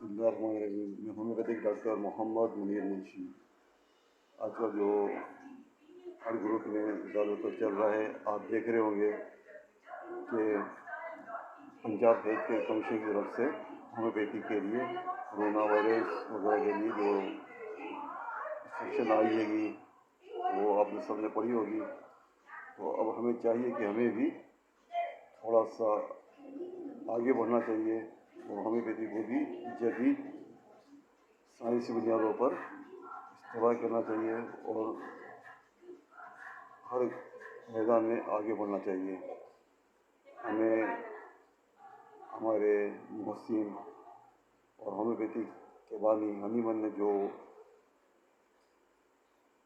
बिस्मिल्लाहिर्रहमानिर्रहीम। मैं homeopathic doctor Mohammad Munir Munshi. आजकल जो हर ग्रुप में ज़्यादातर चल रहा है, आप देख रहे होंगे कि पंजाब हेल्थ केयर कमीशन की तरफ से होम्योपैथी के लिए कोरोना वायरस वगैरह के लिए जो इंस्ट्रक्शन आई हैगी वो आपने सबने पढ़ी होगी। तो अब हमें चाहिए कि हमें भी थोड़ा सा आगे बढ़ना चाहिए और होम्योपैथी को भी जदीद साइंसी बुनियादों पर इस्तेमाल करना चाहिए और हर मैदान में आगे बढ़ना चाहिए। हमें हमारे मुहस्सिन और होम्योपैथी के बानी हनीमन ने जो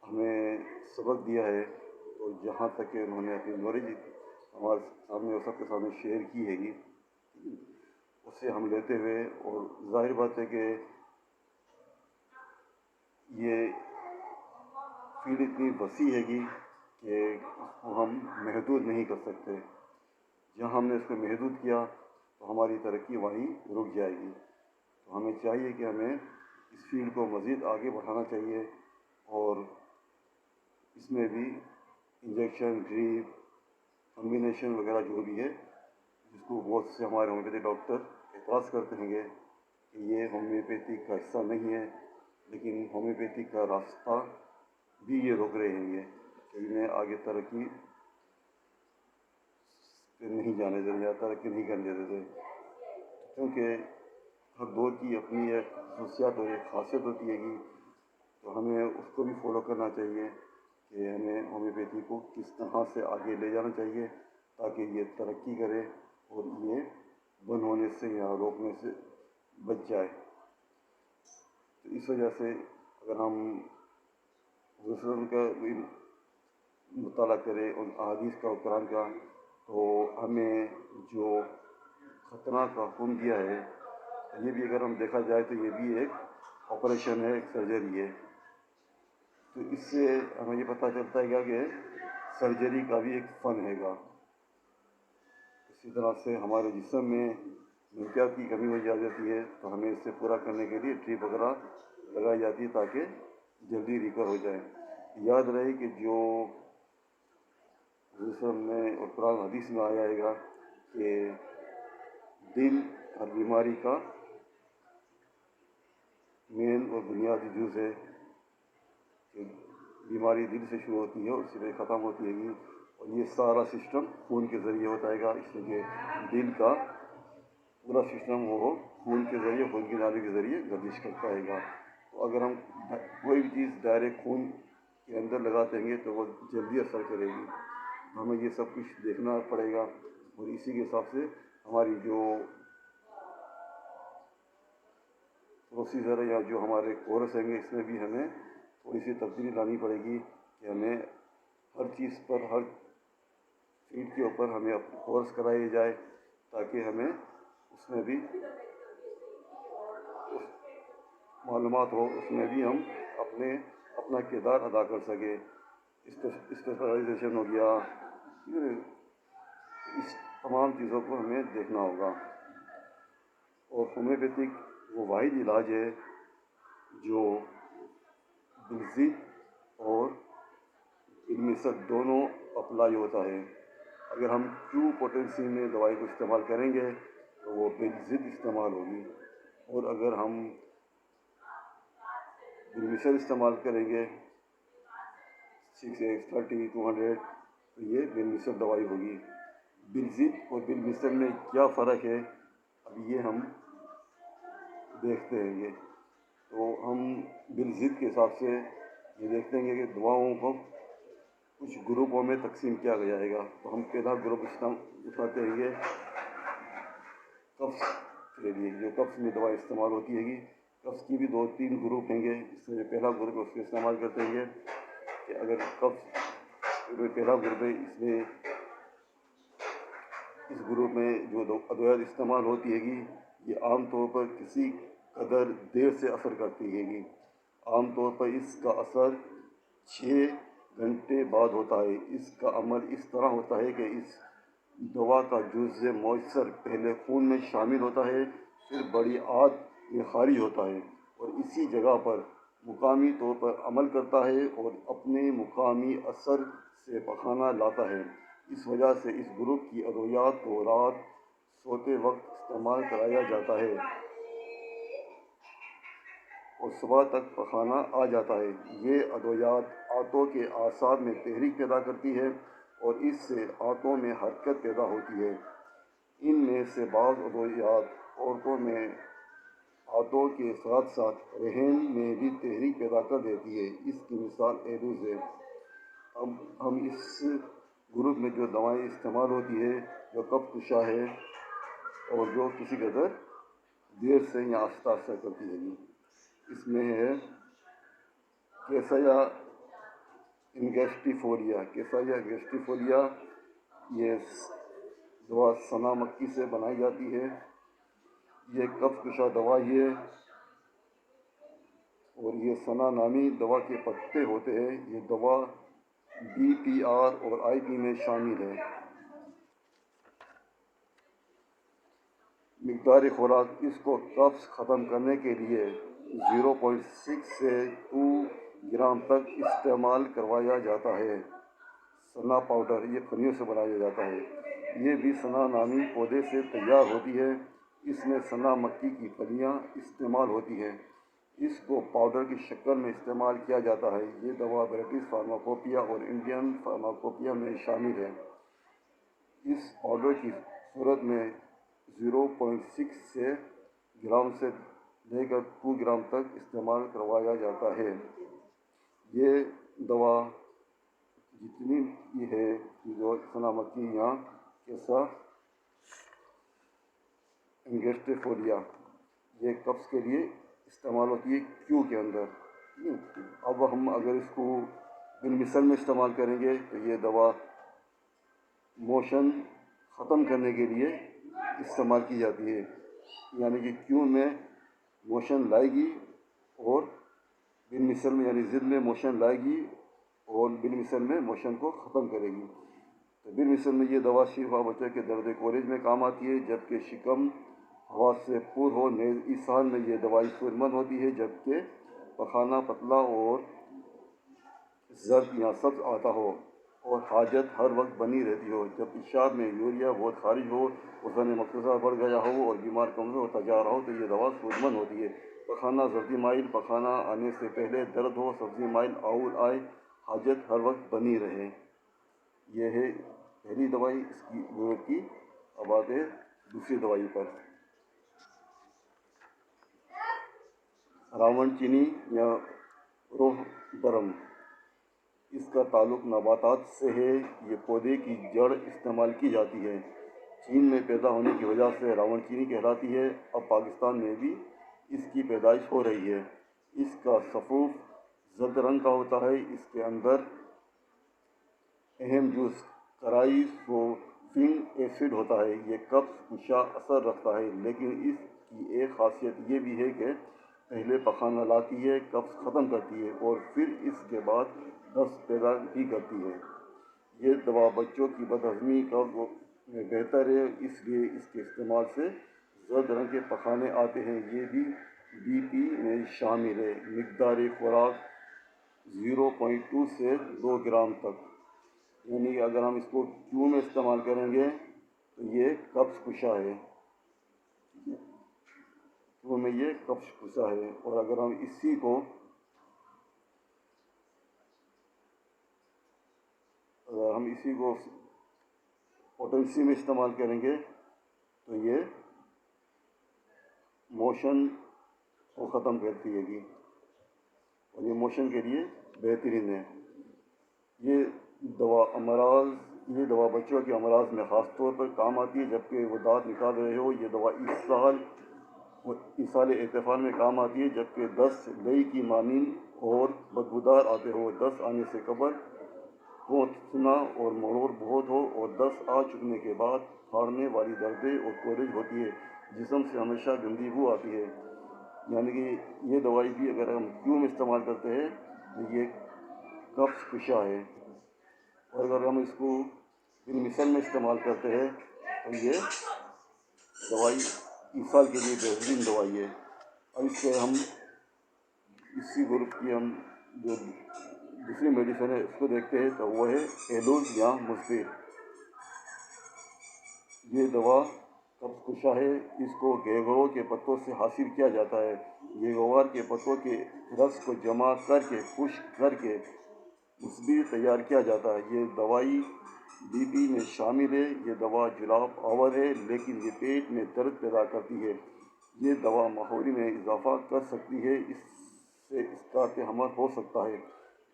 हमें सबक दिया है, तो जहाँ तक कि उन्होंने अपनी नॉलेज हमारे सामने और सबके सामने शेयर की हैगी, उससे हम लेते हुए, और जाहिर बात है कि ये फील्ड इतनी वसी हैगी कि उसको हम महदूद नहीं कर सकते। जहाँ हमने इसको महदूद किया तो हमारी तरक्की वहीं रुक जाएगी। तो हमें चाहिए कि हमें इस फील्ड को मज़ीद आगे बढ़ाना चाहिए और इसमें भी इंजेक्शन, ड्रिप, कॉम्बिनेशन वगैरह जो भी है, जिसको बहुत से हमारे होम्योपैथी डॉक्टर एतराज़ करते हैं कि ये होम्योपैथी का हिस्सा नहीं है, लेकिन होम्योपैथी का रास्ता भी ये रोक रहे हैं कि इन्हें आगे तरक्की नहीं जाने देते या तरक्की नहीं करने देते, क्योंकि हर दौर की अपनी एक खसूसियात और एक खासियत होती है कि तो हमें उसको भी फॉलो करना चाहिए कि हमें होम्योपैथी को किस तरह से आगे ले जाना चाहिए ताकि ये तरक्की करे और ये बंद होने से या रोकने से बच जाए। तो इस वजह से अगर हम रसूल का मुताला करें उन अहादीस का और कुरान का, तो हमें जो ख़तरा का हुक्म दिया है, ये भी अगर हम देखा जाए तो ये भी एक ऑपरेशन है, एक सर्जरी है। तो इससे हमें ये पता चलता है कि सर्जरी का भी एक फ़न हैगा। इसी तरह से हमारे जिस्म में मिनरल की कमी हो जाती है, तो हमें इससे पूरा करने के लिए ड्रिप वगैरह लगाई जाती है ताकि जल्दी रिकवर हो जाए। याद रहे कि जो रसूल में और कुरान हदीस में आया है कि दिल हर बीमारी का मेन और बुनियादी जुज़ है, कि बीमारी दिल से शुरू होती है और सिरे ख़त्म होती है, और ये सारा सिस्टम खून के ज़रिए होता है। इसलिए दिल का पूरा सिस्टम वो खून के ज़रिए, खून की नाली के ज़रिए गर्दिश करता है। तो अगर हम कोई भी चीज़ डायरेक्ट खून के अंदर लगाते हैं तो वो जल्दी असर करेगी। तो हमें ये सब कुछ देखना पड़ेगा और इसी के हिसाब से हमारी जो प्रोसीजर है या जो हमारे कोर्स हैं, इसमें भी हमें थोड़ी सी तब्दीली लानी पड़ेगी कि हमें हर चीज़ पर, हर फील्ड के ऊपर हमें कोर्स कराए जाए ताकि हमें उसमें भी मालूमात हो, उसमें भी हम अपना किरदार अदा कर सके। स्पेशलाइजेशन हो गया, इस तमाम चीज़ों को हमें देखना होगा। और होम्योपैथिक वो वाहिद इलाज है जो बिलज़िद और इल्मिसत दोनों अप्लाई होता है। अगर हम क्यू पोटेंसी में दवाई को इस्तेमाल करेंगे तो वो बिलज़िद इस्तेमाल होगी, और अगर हम बिलमिसल इस्तेमाल करेंगे 6x 30 200, तो ये बिलमिसल दवाई होगी। बिलज़िद और बिलमिसल में क्या फ़र्क है, अब ये हम देखते हैं। तो हम बिलज़िद के हिसाब से ये देखते हैं कि दवाओं को कुछ ग्रुपों में तकसीम किया गया है। तो हम पहला ग्रुप उठाते हैं कफ्स के लिए, जो कफ्स में दवा इस्तेमाल होती है। कफ्स की भी 2-3 ग्रुप हैं। इसमें पहला ग्रुप है उसको इस्तेमाल करते हैं कि अगर कफ्स पहला ग्रुप है, इसमें इस ग्रुप में जो अद्वियात इस्तेमाल होती है ये आम तौर पर किसी कदर देर से असर करती है। आम तौर पर इसका असर 6 घंटे बाद होता है। इसका अमल इस तरह होता है कि इस दवा का जुज़ मॉइस्चर पहले खून में शामिल होता है, फिर बड़ी आंत یہ خارج ہوتا ہے اور اسی جگہ پر مقامی طور پر عمل کرتا ہے اور اپنے مقامی اثر سے پخانہ لاتا ہے۔ اس وجہ سے اس گروپ کی ادویات کو رات سوتے وقت استعمال کرایا جاتا ہے اور صبح تک پخانہ آ جاتا ہے۔ یہ ادویات آنتوں کے اعصاب میں تحریک پیدا کرتی ہے اور اس سے آنتوں میں حرکت پیدا ہوتی ہے۔ ان میں سے بعض ادویات عورتوں میں آنتوں کے ساتھ ساتھ رحم میں بھی تحریک پیدا کر دیتی ہے۔ اس کی مثال ایڈوز ہے۔ اب ہم اس گروپ میں جو دوائیں استعمال ہوتی ہے جو کف کشا ہے اور جو کسی قدر دیر سے یا آہستہ آہستہ کرتی ہے، اس میں ہے کیسایا انگیسٹیفولیا۔ کیسایا انگیسٹیفولیا یہ دوا سنا مکی سے بنائی جاتی ہے۔ یہ کف کشا دوا ہے اور یہ سنا نامی دوا کے پتے ہوتے ہیں۔ یہ دوا BPR اور IP میں شامل ہے۔ مقدار خوراک اس کو قبض ختم کرنے کے لیے 0.6 سے 2 گرام تک استعمال کروایا جاتا ہے۔ سنا پاؤڈر یہ پھلیوں سے بنایا جاتا ہے۔ یہ بھی سنا نامی پودے سے تیار ہوتی ہے۔ اس میں سنا مکی کی پھلیاں استعمال ہوتی ہیں۔ اس کو پاؤڈر کی شکل میں استعمال کیا جاتا ہے۔ یہ دوا برٹش فارماکوپیا اور انڈین فارماکوپیا میں شامل ہے۔ اس پاؤڈر کی صورت میں 0.6 سے گرام سے لے کر 2 گرام تک استعمال کروایا جاتا ہے۔ یہ دوا جتنی بھی ہے جو سنا مکی یا کیسا انگیسٹیفولیا یہ قبض کے لیے استعمال ہوتی ہے کیو کے اندر۔ اب ہم اگر اس کو بالمثل میں استعمال کریں گے تو یہ دوا موشن ختم کرنے کے لیے استعمال کی جاتی ہے، یعنی کہ کیو میں موشن لائے گی اور بالمثل میں یعنی ضد میں موشن لائے گی اور بالمثل میں موشن کو ختم کرے گی۔ تو بالمثل میں یہ دوا شفا بچے کے درد کالج میں کام آتی ہے، جبکہ شکم ہوا سے پور ہو نیز اسہال میں یہ دوائی فائدہ مند ہوتی ہے، جبکہ پخانہ پتلا اور زرد یا سبز آتا ہو اور حاجت ہر وقت بنی رہتی ہو، جب پیشاب میں یوریا بہت خارج ہو، وزن مختصر بڑھ گیا ہو اور بیمار کمزور ہوتا جا رہا ہو تو یہ دوا فائدہ مند ہوتی ہے۔ پخانہ زردی مائل پخانہ آنے سے پہلے درد ہو، سبزی مائل آؤل آئے، حاجت ہر وقت بنی رہے۔ یہ ہے پہلی دوائی اس کی ضرورت کی۔ اب آتے ہیں دوسری دوائی پر۔ راون چینی یا روح درم، اس کا تعلق نباتات سے ہے۔ یہ پودے کی جڑ استعمال کی جاتی ہے۔ چین میں پیدا ہونے کی وجہ سے راون چینی کہلاتی ہے۔ اب پاکستان میں بھی اس کی پیدائش ہو رہی ہے۔ اس کا صفوف زرد رنگ کا ہوتا ہے۔ اس کے اندر اہم جز کرائسوفینک ایسڈ ہوتا ہے۔ یہ قبض کشا اثر رکھتا ہے، لیکن اس کی ایک خاصیت یہ بھی ہے کہ پہلے پخانہ لاتی ہے، قبض ختم کرتی ہے اور پھر اس کے بعد دست پیدا بھی کرتی ہے۔ یہ دوا بچوں کی بد ہضمی قبض میں بہتر ہے، اس لیے اس کے استعمال سے زرد رنگ کے پخانے آتے ہیں۔ یہ بھی BP میں شامل ہے۔ مقدار خوراک 0.2 سے 2 گرام تک، یعنی کہ اگر ہم اس کو کیو میں استعمال کریں گے تو یہ قبض کشا ہے، کیو میں یہ قبض کشا ہے، اور اگر ہم اسی کو پوٹنسی میں استعمال کریں گے تو یہ موشن کو ختم کرتی ہے گی اور یہ موشن کے لیے بہترین ہے۔ یہ دوا بچوں کے امراض میں خاص طور پر کام آتی ہے، جبکہ وہ دانت نکال رہے ہو۔ یہ دوا اسہال اطفال میں کام آتی ہے، جبکہ دست لئی کی مانند اور بدبودار آتے ہو، دست آنے سے قبل گونتنا اور مروڑ بہت ہو اور دست آ چکنے کے بعد پھاڑنے والی دردیں اور کورج ہوتی ہے، جسم سے ہمیشہ گندی بو آتی ہے۔ یعنی کہ یہ دوائی بھی اگر ہم کیو میں استعمال کرتے ہیں تو یہ قبض کشا ہے، اور اگر ہم اس کو بالمثل میں استعمال کرتے ہیں تو یہ دوائی اسہال کے لیے بہترین دوائی ہے۔ अब इससे हम इसी ग्रुप की हम जो दूसरी मेडिसिन है उसको देखते हैं, तो वो है एलोज या मुस्फिर। ये दवा कब्ज़ कुशा है। इसको गेवरों के पत्तों से हासिल किया जाता है। गेववार के पत्तों के रस को जमा करके खुश्क करके मुस्बी तैयार किया जाता है। ये दवाई बीपी में शामिल है। ये दवा जुलाब आवर है, लेकिन ये पेट में दर्द पैदा करती है। ये दवा माहौरी में इजाफा कर सकती है, इससे इसका तहमल हो सकता है।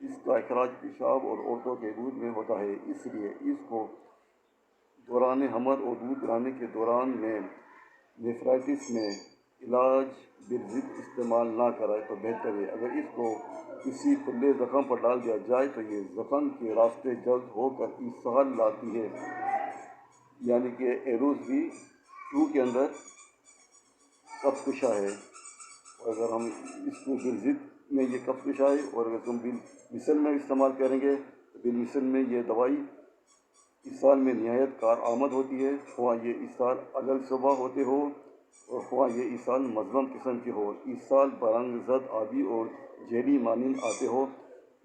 इसका अखराज पेशाब और औरतों के दूध में होता है, इसलिए इसको दौरान हमर और दूध पिलाने के दौरान में नेफ्राइटिस में इलाज बिरजित इस्तेमाल ना कराए तो बेहतर है। अगर इसको किसी खुले ज़ख़म पर डाल दिया जाए तो ये ज़ख़म के रास्ते जल्द होकर इसहाल लाती है। यानी कि एरोज भी चूह के अंदर कब्ज़ कुशा है। और अगर हम इसको बिरजित में ये कब्ज़ कुशा है, और अगर हम बिल मिसल में इस्तेमाल करेंगे तो बिल मिसल में ये दवाई इसाल में नहायत कार आमद होती है। ख्वाह ये इसाल अगल सुबह होते हो और ख्वाह ये इसाल मजलम किस्म के हो। इसाल बरंग जद आबी और जेली मानिंद आते हो,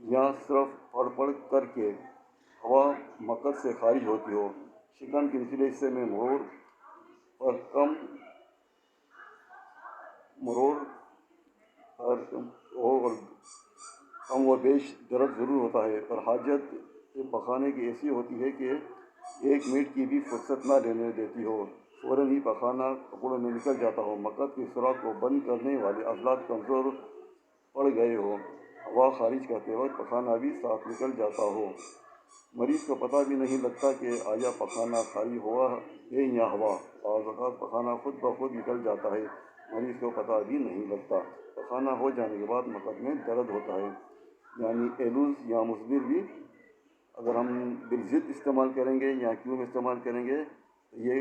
या सिर्फ पढ़ पढ़ करके हवा मकद से खारिज होती हो। शिकन के निचले हिस्से में मरोड़ पर कम मरोड़ और कम व बेश दर्द ज़रूर होता है, पर हाजत पखाने की ऐसी होती है कि 1 मिनट की भी फुर्सत ना लेने देती हो। फ़ौरन ही पखाना कपड़ों में निकल जाता हो। मकद के सुराख को बंद करने वाले अज़लात कमज़ोर पड़ गए हो। हवा खारिज करते वक्त पखाना भी साफ निकल जाता हो। मरीज़ को पता भी नहीं लगता कि आया पखाना खारिज हुआ है या हवा। और पखाना खुद ब खुद निकल जाता है, मरीज़ को पता भी नहीं लगता। पखाना हो जाने के बाद मकद में दर्द होता है। यानी एलूज़ या मुस्बिर भी अगर हम बिरजित इस्तेमाल करेंगे या क्यू में इस्तेमाल करेंगे तो ये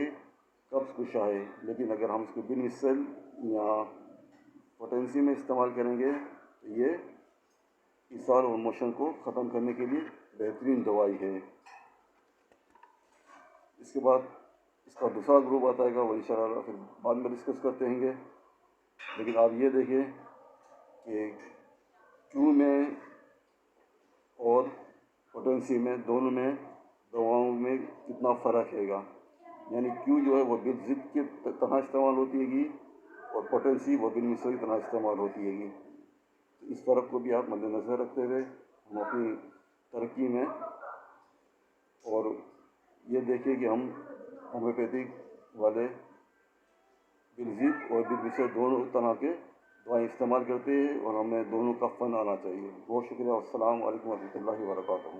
कब्ज़ कुशा है। लेकिन अगर हम इसको बिन मिसल या पोटेंसी में इस्तेमाल करेंगे तो ये इसाल और मोशन को ख़त्म करने के लिए बेहतरीन दवाई है। इसके बाद इसका दूसरा ग्रुप आता है, वो इंशाअल्लाह फिर बाद में डिस्कस करते हैं। लेकिन आप ये देखिए कि क्यू में और पोटेंसी में दोनों में दवाओं में कितना फ़र्क है। यानी क्यू जो है वो बिरजित की तरह इस्तेमाल होती है और पोटेंसी वो बिन मिसल की तरह इस्तेमाल होती है। तो इस फ़र्क को भी आप मद्देनज़र रखते हुए हम अपनी तरक्की में, और ये देखिए कि हम होम्योपैथिक वाले बिरजित और बिन मिसल दोनों तरह के दवाएँ इस्तेमाल करते हैं, और हमें दोनों का फ़न आना चाहिए। बहुत शुक्रिया। अस्सलाम वालेकुम व रहमतुल्लाहि व बरकातहू।